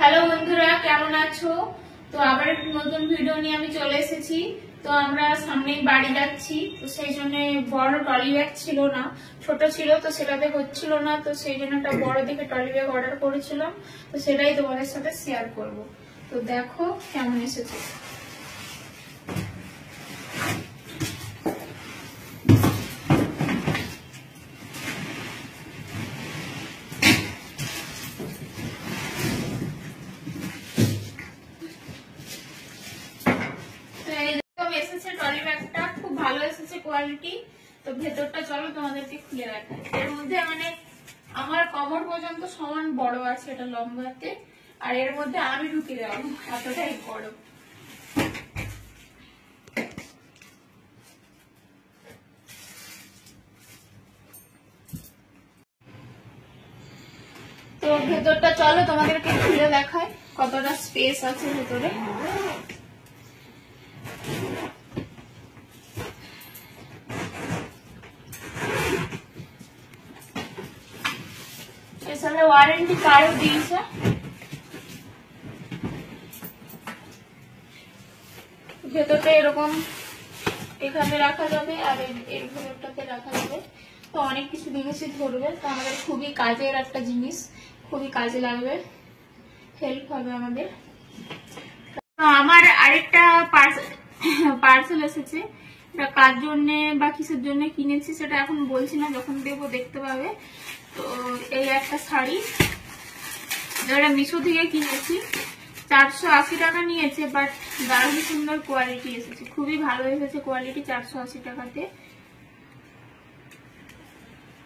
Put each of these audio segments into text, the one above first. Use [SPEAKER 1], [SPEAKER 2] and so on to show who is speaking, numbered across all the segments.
[SPEAKER 1] Hello বন্ধুরা, কেমন আছো? তো আবার একটা নতুন ভিডিও নিয়ে আমি চলে এসেছি। তো আমরা সামনেই বাড়ি যাচ্ছি, তো সেই জন্য বড় ট্রলি ব্যাগ ছিল না, ছোট ছিল, তো সেটাতে হচ্ছিল না, তো সেই জন্য একটা বড় দেখে ট্রলি ব্যাগ অর্ডার করেছিলাম। তো সেটাই তোমাদের সাথে শেয়ার করব। তো দেখো কেমন এসেছে। এসেছে ট্রলি ব্যাগটা, খুব ভালো এসেছে কোয়ালিটি। তো ভেতরটা চলো তোমাদেরকে খুলে রাখা। এর মধ্যে মানে আমার কমর পর্যন্ত সমান বড় আছে, এটা লম্বাতে, আর এর মধ্যে আমি ঢুকে যাবো, এতটাই বড়। তো ভেতরটা চলো তোমাদেরকে খুলে দেখায় কতটা স্পেস আছে ভেতরে। এছাড়া ওয়ারেন্টি কার্ডও দিয়েছে। ভেতরটা এরকম এখানে রাখা যাবে আর এর ভেতরটাতে রাখা যাবে। তো অনেক কিছু জিনিসই ধরবে, তো আমাদের খুবই কাজের একটা জিনিস, খুবই কাজে লাগবে, হেল্প হবে আমাদের। তো আমার আরেকটা পার্সেল এসেছে, এটা কার জন্য বা কিসের জন্য কিনেছি সেটা এখন বলছি না, যখন দেবো দেখতে পাবে। তো এই একটা শাড়ি, যেটা মিশো থেকে কিনেছি, 480 টাকা নিয়েছে, বাট দারুণ সুন্দর কোয়ালিটি এসেছে, খুবই ভালো এসেছে কোয়ালিটি 480 টাকাতে।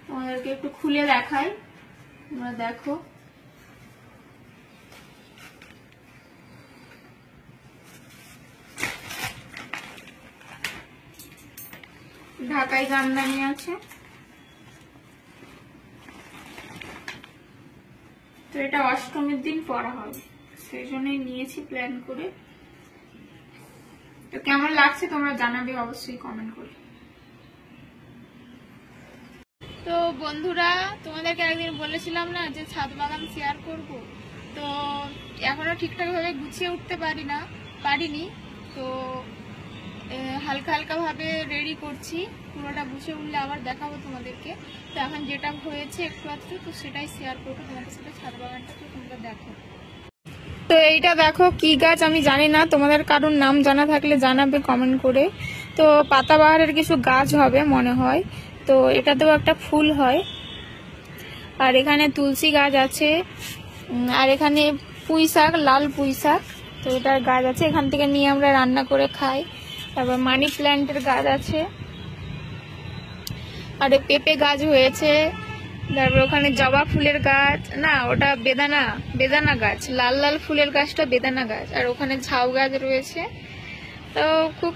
[SPEAKER 1] তোমাদেরকে একটু খুলে দেখাই, তোমরা দেখো। ঢাকায় জামদানি আছে। তো এটা অষ্টমীর দিন পরা হবে, সেই জন্যই নিয়েছি প্ল্যান করে। তো কেমন লাগছে তোমরা জানাবে অবশ্যই কমেন্ট করে। তো বন্ধুরা, তোমাদেরকে একদিন বলেছিলাম না যে ছাদ বাগান শেয়ার করব, তো এখনো ঠিকঠাক ভাবে গুছিয়ে উঠতে পারিনি। তো হালকা হালকা ভাবে রেডি করছি, পুরোটা গুছিয়ে উঠলে আবার দেখাবো তোমাদেরকে। তো এখন যেটা হয়েছে একটু আধটু, তো সেটাই শেয়ার করবো তোমাদের সাথে, ছাদ বাগানটা তো তোমরা দেখো। তো এইটা দেখো কি গাছ আমি জানি না, তোমাদের কারোর নাম জানা থাকলে জানাবে কমেন্ট করে। তো পাতাবাহারের কিছু গাছ হবে মনে হয়, তো এটাতেও একটা ফুল হয়। আর এখানে তুলসী গাছ আছে, আর এখানে পুঁই শাক, লাল পুঁই শাক, তো এটার গাছ আছে, এখান থেকে নিয়ে আমরা রান্না করে খাই। তারপর মানি প্ল্যান্টের গাছ আছে, আর পেঁপে গাছ হয়েছে। তারপর ওখানে জবা ফুলের গাছ, না ওটা বেদানা গাছ, লাল লাল ফুলের গাছটা বেদানা গাছ, আর ওখানে ঝাউ গাছ রয়েছে। তো খুব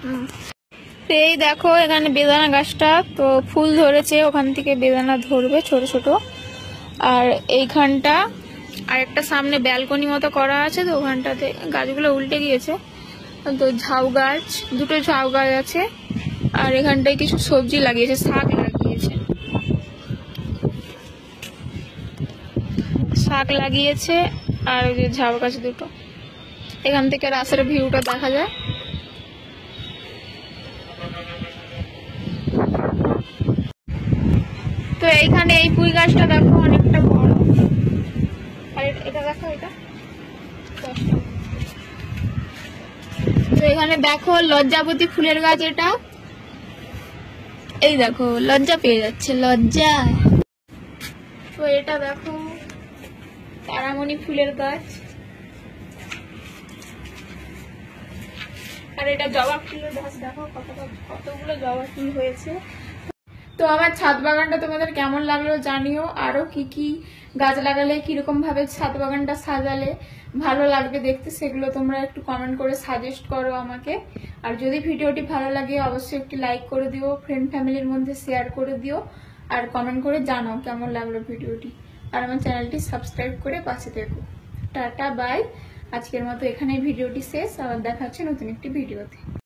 [SPEAKER 1] এই দেখো এখানে বেদানা গাছটা তো ফুল ধরেছে, ওখান থেকে বেদানা ধরবে ছোট ছোট। আর এইখানটা আর একটা সামনে ব্যালকনি মতো করা আছে, তো ওখানটাতে গাছগুলো উল্টে গিয়েছে। তো ঝাউ গাছ, দুটো ঝাউ গাছ আছে। আর এখানটায় কিছু সবজি লাগিয়েছে, শাক লাগিয়েছে, আর ওই যে ঝাউ গাছ দুটো। এখান থেকে রাস্তার ভিউটা দেখা যায়। তো এইখানে এই পুঁই গাছটা দেখো অনেকটা বড়, আর এটা দেখো, এটা তো এখানে দেখো লজ্জাপতি ফুলের গাছ, এটা এই দেখো লজ্জা পেয়ে যাচ্ছে, লজ্জা। তো এটা দেখো তারামণি ফুলের গাছ, আর এটা জবা ফুলের গাছ, দেখো কতগুলো জবা ফুল হয়েছে। তো আমার ছাদ বাগানটা তোমাদের কেমন লাগলো জানিও। আরো কি কি গাছ লাগালে, কিরকম ভাবে ছাদ বাগানটা সাজালে ভালো লাগবে দেখতে, সেগুলো তোমরা একটু কমেন্ট করে সাজেস্ট করো আমাকে। আর যদি ভিডিওটি ভালো লাগে অবশ্যই একটি লাইক করে দিও, ফ্রেন্ড ফ্যামিলির মধ্যে শেয়ার করে দিও, আর কমেন্ট করে জানাও কেমন লাগলো ভিডিওটি। আর আমার চ্যানেলটি সাবস্ক্রাইব করে পাশে থেকো। টাটা বাই, আজকের মতো এখানেই ভিডিওটি শেষ, আবার দেখা হচ্ছে নতুন একটি ভিডিওতে।